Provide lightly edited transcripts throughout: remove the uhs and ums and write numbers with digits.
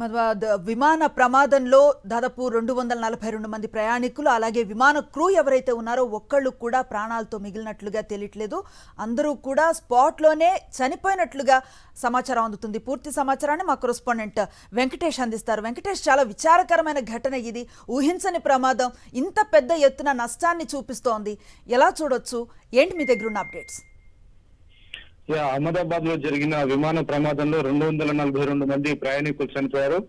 అహ్మదాబాద్ విమాన ప్రమాదంలో దాదాపు 242 మంది ప్రయాణికులు అలాగే విమాన క్రూ ఎవరైతే ఉన్నారో ఒక్కళ్ళు కూడా ప్రాణాలతో మిగిలినట్లుగా తెలియట్లేదు. అందరూ కూడా స్పాట్లోనే చనిపోయినట్లుగా సమాచారం అందుతుంది. పూర్తి సమాచారాన్ని మా కరెస్పాండెంట్ వెంకటేష్ అందిస్తారు. వెంకటేష్, చాలా విచారకరమైన ఘటన ఇది. ఊహించని ప్రమాదం ఇంత పెద్ద ఎత్తున నష్టాన్ని చూపిస్తోంది. ఎలా చూడొచ్చు? ఏంటి మీ దగ్గర ఉన్న అప్డేట్స్? అహ్మదాబాద్ లో జరిగిన విమాన ప్రమాదంలో 242 మంది ప్రయాణికులు చనిపోయారు.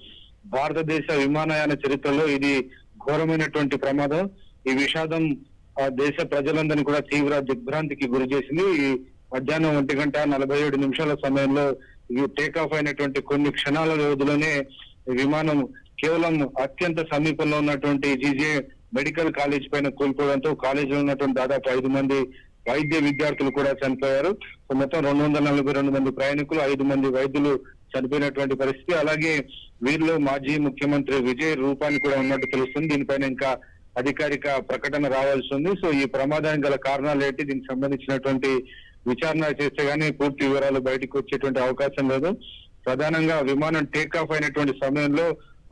భారతదేశ విమానయాన చరిత్రలో ఇది ఘోరమైనటువంటి ప్రమాదం. ఈ విషాదం దేశ ప్రజలందరినీ కూడా తీవ్ర దిగ్భ్రాంతికి గురి చేసింది. ఈ మధ్యాహ్నం 1:47 సమయంలో ఈ టేకాఫ్ అయినటువంటి కొన్ని క్షణాల వ్యవధిలోనే విమానం కేవలం అత్యంత సమీపంలో ఉన్నటువంటి జీజే మెడికల్ కాలేజ్ పైన కూలిపోవడంతో కాలేజీలో ఉన్నటువంటి దాదాపు 5 మంది వైద్య విద్యార్థులు కూడా చనిపోయారు. మొత్తం 242 మంది ప్రయాణికులు, 5 మంది వైద్యులు చనిపోయినటువంటి పరిస్థితి. అలాగే వీరిలో మాజీ ముఖ్యమంత్రి విజయ్ రూపాని కూడా ఉన్నట్టు తెలుస్తుంది. దీనిపైన ఇంకా అధికారిక ప్రకటన రావాల్సి ఉంది. సో ఈ ప్రమాదానికి గల కారణాలు ఏంటి, దీనికి సంబంధించినటువంటి విచారణ చేస్తే గానీ పూర్తి వివరాలు బయటకు వచ్చేటువంటి అవకాశం లేదు. ప్రధానంగా విమానం టేకాఫ్ అయినటువంటి సమయంలో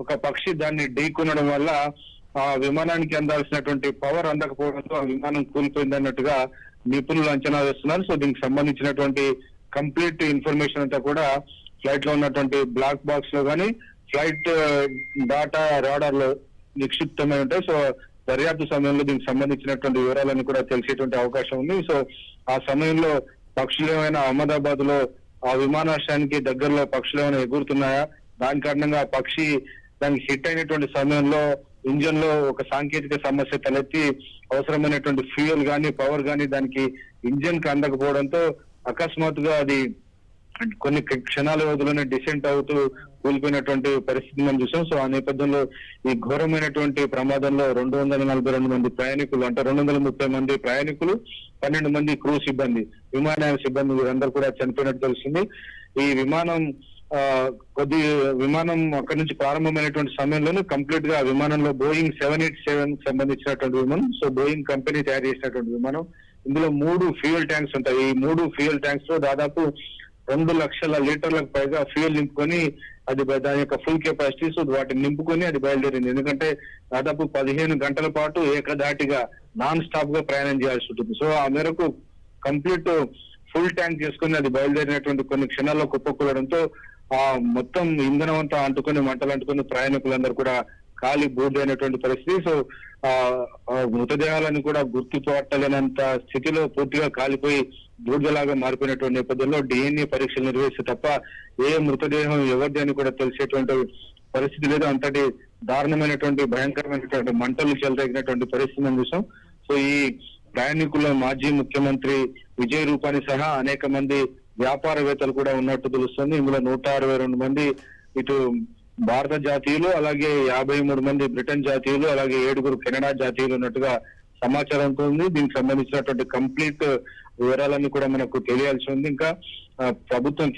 ఒక పక్షి దాన్ని ఢీకొనడం వల్ల ఆ విమానానికి అందాల్సినటువంటి పవర్ అందకపోవడంతో ఆ విమానం కూలిపోయింది అన్నట్టుగా నిపుణులు అంచనా వేస్తున్నారు. సో దీనికి సంబంధించినటువంటి కంప్లీట్ ఇన్ఫర్మేషన్ అంతా కూడా ఫ్లైట్ లో ఉన్నటువంటి బ్లాక్ బాక్స్ లో కానీ ఫ్లైట్ డాటా రాడార్ లో నిక్షిప్తమై ఉంటాయి. సో దర్యాప్తు సమయంలో దీనికి సంబంధించినటువంటి వివరాలన్నీ కూడా తెలిసేటువంటి అవకాశం ఉంది. సో ఆ సమయంలో పక్షులు ఏమైనా అహ్మదాబాద్ లో ఆ విమానాశ్రయానికి దగ్గరలో పక్షులు ఏమైనా ఎగురుతున్నాయా, దాని కారణంగా పక్షి దానికి హిట్ అయినటువంటి సమయంలో ఇంజన్ లో ఒక సాంకేతిక సమస్య తలెత్తి అవసరమైనటువంటి ఫ్యూయల్ గానీ పవర్ గానీ దానికి ఇంజన్ కి అందకపోవడంతో అకస్మాత్తుగా అది కొన్ని క్షణాల వ్యవధిలోనే డిసెంట్ అవుతూ కూలిపోయినటువంటి పరిస్థితి మనం చూసాం. సో ఆ నేపథ్యంలో ఈ ఘోరమైనటువంటి ప్రమాదంలో 242 మంది ప్రయాణికులు, అంటే 230 మంది ప్రయాణికులు, 12 మంది క్రూ సిబ్బంది, విమానయాన సిబ్బంది వీరందరూ కూడా చనిపోయినట్టు తెలుస్తుంది. ఈ విమానం అక్కడి నుంచి ప్రారంభమైనటువంటి సమయంలోనే కంప్లీట్ గా విమానంలో బోయింగ్ 787 సంబంధించినటువంటి విమానం. సో బోయింగ్ కంపెనీ తయారు చేసినటువంటి విమానం. ఇందులో 3 ఫ్యూయల్ ట్యాంక్స్ ఉంటాయి. ఈ 3 ఫ్యూయల్ ట్యాంక్స్ లో దాదాపు 2 లక్షల లీటర్లకు పైగా ఫ్యూయల్ నింపుకొని అది దాని యొక్క ఫుల్ కెపాసిటీ, సో వాటిని నింపుకొని అది బయలుదేరింది. ఎందుకంటే దాదాపు 15 గంటల పాటు ఏకధాటిగా నాన్ స్టాప్ గా ప్రయాణం చేయాల్సి ఉంటుంది. సో ఆ మేరకు కంప్లీట్ ఫుల్ ట్యాంక్ చేసుకుని అది బయలుదేరినటువంటి కొన్ని క్షణాల్లో కుప్పకూలడంతో ఆ మొత్తం ఇంధనం అంతా అంటుకుని మంటలు అంటుకుని ప్రయాణికులందరూ కూడా కాలి బూడిదైనటువంటి పరిస్థితి. సో మృతదేహాలను కూడా గుర్తుపట్టలేనంత స్థితిలో పూర్తిగా కాలిపోయి బూడిదలాగా మారిపోయినటువంటి నేపథ్యంలో DNA పరీక్షలు నిర్వహిస్తే తప్ప ఏ మృతదేహం ఎవరిది అని కూడా తెలిసేటువంటి పరిస్థితి లేదు. అంతటి దారుణమైనటువంటి భయంకరమైనటువంటి మంటలు చెలరేగినటువంటి పరిస్థితి మనం చూసాం. సో ఈ ప్రయాణికుల్లో మాజీ ముఖ్యమంత్రి విజయ్ రూపాని సహా అనేక మంది వ్యాపారవేత్తలు కూడా ఉన్నట్టు తెలుస్తుంది. ఇందులో 162 మంది ఇటు భారత జాతీయులు, అలాగే 53 మంది బ్రిటన్ జాతీయులు, అలాగే 7 కెనడా జాతీయులు ఉన్నట్టుగా సమాచారంతో ఉంది. దీనికి సంబంధించినటువంటి కంప్లీట్ వివరాలన్నీ కూడా మనకు తెలియాల్సి ఉంది. ఇంకా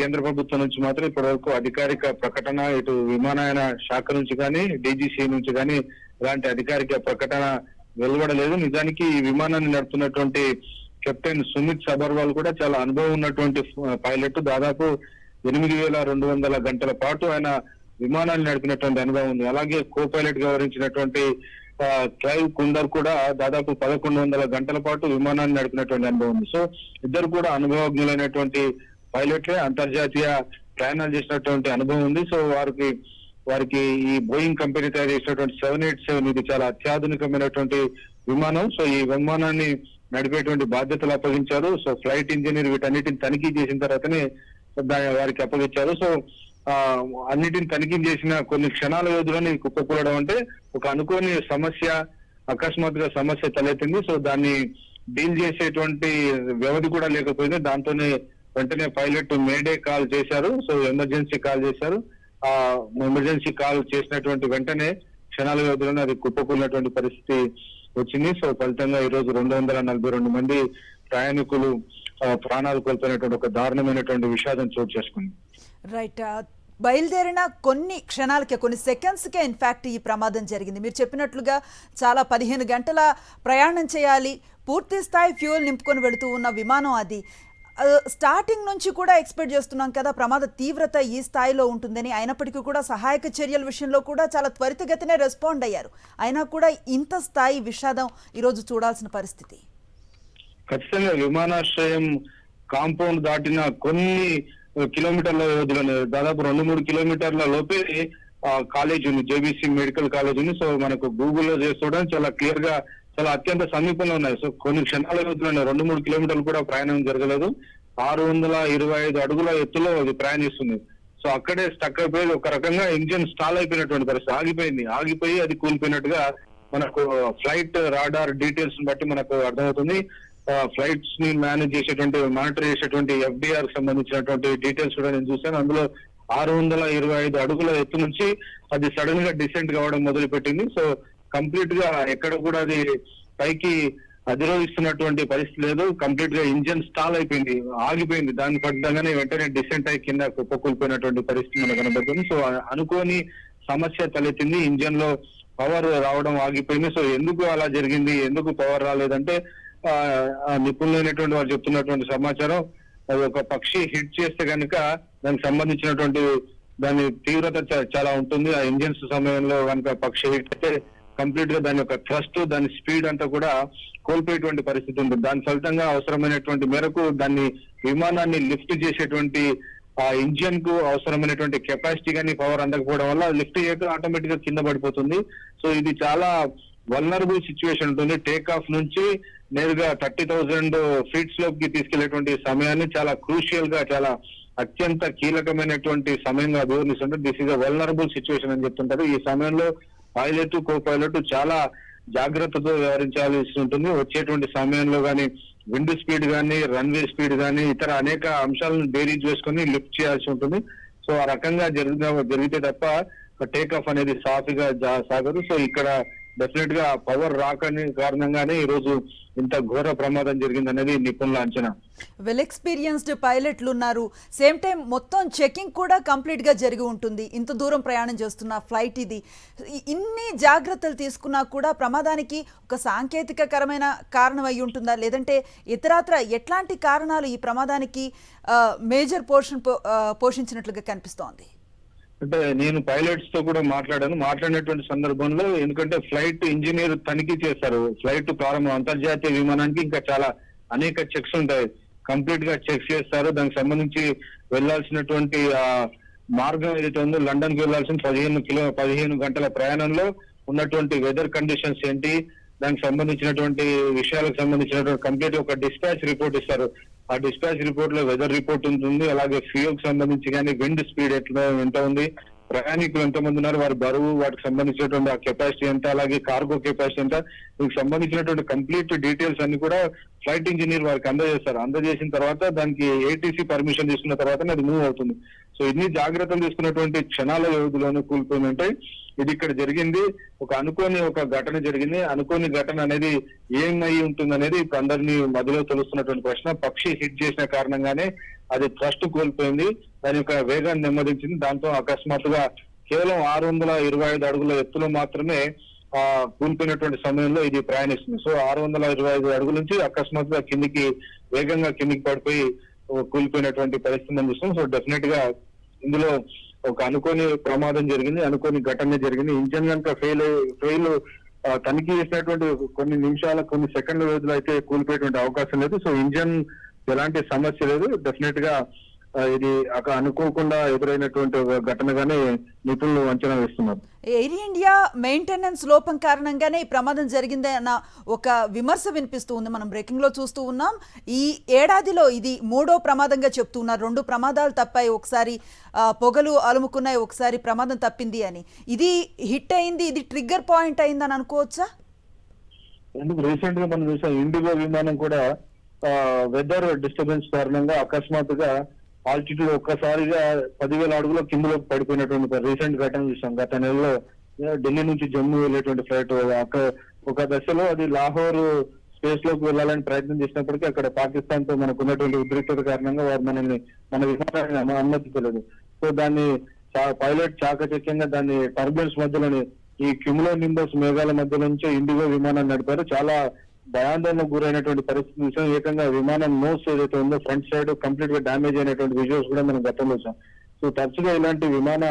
కేంద్ర ప్రభుత్వం నుంచి మాత్రం ఇప్పటి వరకు అధికారిక ప్రకటన ఇటు విమానయాన శాఖ నుంచి కానీ DGCA నుంచి కానీ ఇలాంటి అధికారిక ప్రకటన వెలువడలేదు. నిజానికి ఈ విమానాన్ని నడుపుతున్నటువంటి కెప్టెన్ సుమిత్ సబర్వాల్ కూడా చాలా అనుభవం ఉన్నటువంటి పైలట్. దాదాపు 8,200 గంటల పాటు ఆయన విమానాన్ని నడిపినటువంటి అనుభవం ఉంది. అలాగే కో పైలట్ గా వ్యవహరించినటువంటి క్లైవ్ కుందర్ కూడా దాదాపు 1100 గంటల పాటు విమానాన్ని నడిపినటువంటి అనుభవం ఉంది. సో ఇద్దరు కూడా అనుభవజ్ఞులైనటువంటి పైలట్లే, అంతర్జాతీయ ప్రయాణాలు చేసినటువంటి అనుభవం ఉంది. సో వారికి ఈ బోయింగ్ కంపెనీ తయారు చేసినటువంటి 787 ఇది చాలా అత్యాధునికమైనటువంటి విమానం. సో ఈ విమానాన్ని నడిపేటువంటి బాధ్యతలు అప్పగించారు. సో ఫ్లైట్ ఇంజనీర్ వీటన్నిటిని తనిఖీ చేసిన తర్వాతనే వారికి అప్పగించారు. సో అన్నిటిని తనిఖీ చేసిన కొన్ని క్షణాల వ్యవధిలోనే కుప్పకూలడం అంటే ఒక అనుకోని సమస్య, అకస్మాత్తుగా సమస్య తలెత్తింది. సో దాన్ని డీల్ చేసేటువంటి వ్యవధి కూడా లేకపోయింది. దాంతోనే వెంటనే పైలట్ మేడే కాల్ చేశారు. సో ఎమర్జెన్సీ కాల్ చేశారు. ఆ ఎమర్జెన్సీ కాల్ చేసినటువంటి వెంటనే క్షణాల వ్యవధిలోనే అది కుప్పకూలినటువంటి పరిస్థితి వచ్చింది. సో ఫలితంగా ఈ రోజు 242 మంది ప్రయాణికులు ప్రాణాలు కోల్పోయినటువంటి ఒక దారుణమైనటువంటి విషాదం చోటు చేసుకుంది. రైట్, బయలుదేరిన కొన్ని క్షణాలకే, కొన్ని సెకండ్స్కే ఇన్ఫ్యాక్ట్ ఈ ప్రమాదం జరిగింది. మీరు చెప్పినట్లుగా చాలా 15 గంటల ప్రయాణం చేయాలి, పూర్తి స్థాయి ఫ్యూయల్ నింపుకొని వెళుతూ ఉన్న విమానం అది. స్టార్టింగ్ నుంచి కూడా ఎక్స్పెక్ట్ చేస్తున్నాం కదా ప్రమాద తీవ్రత ఈ స్థాయిలో ఉంటుందని. అయినప్పటికీ కూడా సహాయక చర్యల విషయంలో కూడా చాలా త్వరితగతినే రెస్పాండ్ అయ్యారు. అయినా కూడా ఇంత స్థాయి విషాదం ఈరోజు చూడాల్సిన పరిస్థితి. ఖచ్చితంగా విమానాశ్రయం కాంపౌండ్ దాటిన కొన్ని కిలోమీటర్ల వ్యవధిలోనే దాదాపు 2-3 కిలోమీటర్ల లోపే కాలేజ్ ఉంది, జేబీసీ మెడికల్ కాలేజ్ ఉంది. సో మనకు గూగుల్లో చేసుకోవడం చాలా క్లియర్ గా చాలా అత్యంత సమీపంలో ఉన్నాయి. సో కొన్ని క్షణాల వ్యవధిలోనే 2-3 కిలోమీటర్లు కూడా ప్రయాణం జరగలేదు. 625 అడుగుల ఎత్తులో అది ప్రయాణిస్తుంది. సో అక్కడే స్టక్ అయిపోయి ఒక రకంగా ఇంజిన్ స్టాల్ అయిపోయినటువంటి పరిస్థితి, ఆగిపోయి అది కూలిపోయినట్టుగా మనకు ఫ్లైట్ రాడార్ డీటెయిల్స్ బట్టి మనకు అర్థమవుతుంది. ఫ్లైట్స్ ని మానిటర్ చేసేటువంటి FDR సంబంధించినటువంటి డీటెయిల్స్ కూడా నేను చూశాను. అందులో 625 అడుగుల ఎత్తు నుంచి అది సడన్ గా డిసెంట్ కావడం మొదలు పెట్టింది. సో కంప్లీట్ గా ఎక్కడ కూడా అది పైకి అధిరోహిస్తున్నటువంటి పరిస్థితి లేదు. కంప్లీట్ గా ఇంజిన్ స్టాల్ అయిపోయింది, ఆగిపోయింది. దాని ఫలితంగానే వెంటనే డిసెంట్ అయి కింద కుప్పకూలిపోయినటువంటి పరిస్థితి మనకు కనబడుతుంది. సో అనుకోని సమస్య తలెత్తింది, ఇంజిన్ లో పవర్ రావడం ఆగిపోయింది. సో ఎందుకు అలా జరిగింది, ఎందుకు పవర్ రాలేదంటే నిపుణులైనటువంటి వారు చెప్తున్నటువంటి సమాచారం, అది ఒక పక్షి హిట్ చేస్తే కనుక దానికి సంబంధించినటువంటి దాని తీవ్రత చాలా ఉంటుంది. ఆ ఇంజిన్స్ సమయంలో కనుక పక్షి హిట్ అయితే కంప్లీట్ గా దాని యొక్క థ్రస్ట్, దాని స్పీడ్ అంతా కూడా కోల్పోయేటువంటి పరిస్థితి ఉంటుంది. దాని ఫలితంగా అవసరమైనటువంటి మేరకు దాన్ని విమానాన్ని లిఫ్ట్ చేసేటువంటి ఆ ఇంజిన్ కు అవసరమైనటువంటి కెపాసిటీ కానీ పవర్ అందకపోవడం వల్ల లిఫ్ట్ చేయక ఆటోమేటిక్ గా కింద పడిపోతుంది. సో ఇది చాలా వల్నరబుల్ సిచ్యువేషన్ ఉంటుంది. టేక్ ఆఫ్ నుంచి నేరుగా 30,000 ఫీట్స్ లోకి తీసుకెళ్లేటువంటి సమయాన్ని చాలా క్రూషియల్ గా, చాలా అత్యంత కీలకమైనటువంటి సమయంగా అభివర్ణిస్తుంటారు. This is a vulnerable situation అని చెప్తుంటారు. ఈ సమయంలో పైలట్, కో పైలట్ చాలా జాగ్రత్తతో వ్యవహరించాల్సి ఉంటుంది. వచ్చేటువంటి సమయంలో కానీ విండ్ స్పీడ్ కానీ, రన్వే స్పీడ్ కానీ, ఇతర అనేక అంశాలను బేరీజ్ చేసుకుని లిఫ్ట్ చేయాల్సి ఉంటుంది. సో ఆ రకంగా జరిగితే తప్ప టేక్ ఆఫ్ అనేది సాఫీగా సాగదు. సో ఇక్కడ డెఫినెట్ గా పవర్ రాకని కారణంగానే ఈ రోజు ఇంత ఘోర ప్రమాదం జరిగింది అనేది నిపుణుల అంచనా. వెల్ ఎక్స్పీరియన్స్డ్ పైలట్లు ఉన్నారు, సేమ్ టైం మొత్తం చెకింగ్ కూడా కంప్లీట్ గా జరిగి ఉంటుంది. ఇంత దూరం ప్రయాణం చేస్తున్న ఫ్లైట్ ఇది, ఇన్ని జాగ్రత్తలు తీసుకున్నా కూడా ప్రమాదానికి ఒక సాంకేతికకరమైన కారణం అయి ఉంటుందా, లేదంటే ఇతరాత్ర ఎట్లాంటి కారణాలు ఈ ప్రమాదానికి మేజర్ పోషించినట్లుగా కనిపిస్తోంది? అంటే నేను పైలట్స్ తో కూడా మాట్లాడినటువంటి సందర్భంలో, ఎందుకంటే ఫ్లైట్ ఇంజనీర్ తనిఖీ చేస్తారు. ఫ్లైట్ ప్రారంభం అంతర్జాతీయ విమానానికి ఇంకా చాలా అనేక చెక్స్ ఉంటాయి, కంప్లీట్ గా చెక్ చేస్తారు. దానికి సంబంధించి వెళ్లాల్సినటువంటి మార్గం ఏదైతే ఉందో, లండన్ కి వెళ్లాల్సిన 15 గంటల ప్రయాణంలో ఉన్నటువంటి వెదర్ కండిషన్స్ ఏంటి, దానికి సంబంధించినటువంటి విషయాలకు సంబంధించినటువంటి కంప్లీట్ ఒక డిస్పాచ్ రిపోర్ట్ ఇస్తారు. ఆ డిస్పాచ్ రిపోర్ట్ లో వెదర్ రిపోర్ట్ ఉంటుంది, అలాగే ఫ్యూయల్ కి సంబంధించి కానీ విండ్ స్పీడ్ ఎంత ఉంది, ప్రయాణికులు ఎంతమంది ఉన్నారు, వారి బరువు, వాటికి సంబంధించినటువంటి ఆ కెపాసిటీ ఎంత, అలాగే కార్గో కెపాసిటీ ఎంత, దీనికి సంబంధించినటువంటి కంప్లీట్ డీటెయిల్స్ అన్ని కూడా ఫ్లైట్ ఇంజనీర్ వారికి అందజేస్తారు. అందజేసిన తర్వాత దానికి ATC పర్మిషన్ తీసుకున్న తర్వాతనే అది మూవ్ అవుతుంది. సో ఇన్ని జాగ్రత్తలు తీసుకున్నటువంటి క్షణాల వ్యవధిలోనే కూలిపోయిందంటే ఇది ఇక్కడ జరిగింది. ఒక ఘటన జరిగింది. అనుకోని ఘటన అనేది ఏమై ఉంటుంది అనేది ఇప్పుడు అందరినీ మధ్యలో తెలుస్తున్నటువంటి ప్రశ్న. పక్షి హిట్ చేసిన కారణంగానే అది థ్రస్ట్ కోల్పోయింది, దాని యొక్క వేగాన్ని నెమ్మదించింది. దాంతో అకస్మాత్తుగా కేవలం 625 అడుగుల ఎత్తులో మాత్రమే కూలిపోయినటువంటి సమయంలో ఇది ప్రయాణిస్తుంది. సో 625 అడుగుల నుంచి అకస్మాత్తుగా వేగంగా కిందికి పడిపోయి కూలిపోయినటువంటి పరిస్థితి అందిస్తుంది. సో డెఫినెట్ గా ఇందులో ఒక అనుకోని ప్రమాదం జరిగింది, అనుకోని ఘటన జరిగింది. ఇంజన్ కనుక ఫెయిల్ తనిఖీ చేసినటువంటి కొన్ని సెకండ్ల వ్యవధిలో అయితే కూలిపోయేటువంటి అవకాశం లేదు. సో ఇంజన్ ఎలాంటి సమస్య లేదు. డెఫినెట్ గా ఇది అనుకోకుండా ఎదురైనటువంటి ఘటనగానే నిపుణులు అంచనా వేస్తున్నారు. ఎయిర్ ఇండియా మెయింటెనెన్స్ లోపం కారణంగానే ఈ ప్రమాదం జరిగిందన్న ఒక విమర్శ వినిపిస్తూ ఉంది. మనం బ్రేకింగ్ లో చూస్తూ ఉన్నాం. ఈ ఏడాదిలో ఇది 3వ ప్రమాదంగా చెప్తూ ఉన్నారు. 2 ప్రమాదాలు తప్పాయి, ఒకసారి పొగలు అలుముకున్నాయి, ఒకసారి ప్రమాదం తప్పింది అని. ఇది హిట్ అయింది, ఇది ట్రిగ్గర్ పాయింట్ అయిందని అనుకోవచ్చా? ఎందుకు రీసెంట్ గా మనం చూసాం, ఇండిగో విమానం కూడా వెదర్ డిస్టర్బెన్స్ కారణంగా అకస్మాత్తుగా ఆల్టిట్యూడ్ ఒక్కసారిగా 10,000 అడుగుల కిందలోకి పడిపోయినటువంటి రీసెంట్ ఘటన చూసాం. గత నెలలో ఢిల్లీ నుంచి జమ్మూ వెళ్ళేటువంటి ఫ్లైట్ ఒక దశలో అది లాహోర్ స్పేస్ లోకి వెళ్ళాలని ప్రయత్నం చేసినప్పటికీ అక్కడ పాకిస్తాన్ తో మనకు ఉన్నటువంటి ఉద్రిక్తత కారణంగా వారు మన విమానాన్ని అనుమతించలేదు. సో దాన్ని పైలట్ చాకచక్యంగా దాన్ని టర్బులెన్స్ మధ్యలోని ఈ క్యుములో నింబస్ మేఘాల మధ్య నుంచి ఇండిగో విమానాన్ని నడిపారు. చాలా భయాందోళనకు గురైనటువంటి పరిస్థితి చూసాం. ఏకంగా విమానం నోస్ ఏదైతే ఉందో ఫ్రంట్ సైడ్ కంప్లీట్ గా డ్యామేజ్ అయినటువంటి విజువల్స్ కూడా మనం గతంలో చూసాం. సో తరచుగా ఇలాంటి విమాన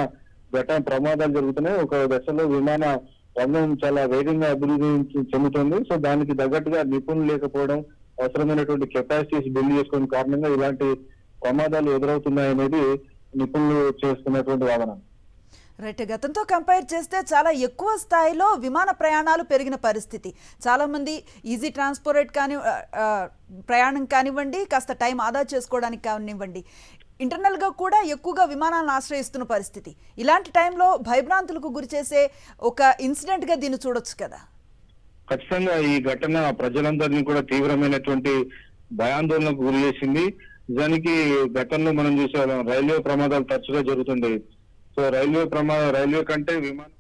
ఘటన ప్రమాదాలు జరుగుతున్నాయి. ఒక దశలో విమాన రంగం చాలా వేగంగా అభివృద్ధి చెందుతుంది. సో దానికి తగ్గట్టుగా నిపుణులు లేకపోవడం, అవసరమైనటువంటి కెపాసిటీస్ బిల్డ్ చేసుకోవడం కారణంగా ఇలాంటి ప్రమాదాలు ఎదురవుతున్నాయనేది నిపుణులు చేస్తున్నటువంటి వాదన. రైట్, గతంతో కంపేర్ చేస్తే చాలా ఎక్కువ స్థాయిలో విమాన ప్రయాణాలు పెరిగిన పరిస్థితి. చాలామంది ఈజీ ట్రాన్స్పోర్ట్ ప్రయాణం కానివ్వండి, కాస్త టైం ఆదా చేసుకోవడానికి కానివ్వండి, ఇంటర్నల్గా కూడా ఎక్కువగా విమానాలను ఆశ్రయిస్తున్న పరిస్థితి. ఇలాంటి టైంలో భయభ్రాంతులకు గురి చేసే ఒక ఇన్సిడెంట్గా దీన్ని చూడొచ్చు కదా. ఖచ్చితంగా ఈ ఘటన ప్రజలందరినీ కూడా తీవ్రమైనటువంటి భయాందోళనకు గురి చేసింది. నిజానికి గతంలో మనం చూసే రైల్వే ప్రమాదాలు తరచుగా జరుగుతుండేవి. సో రైల్వే కంటే విమానం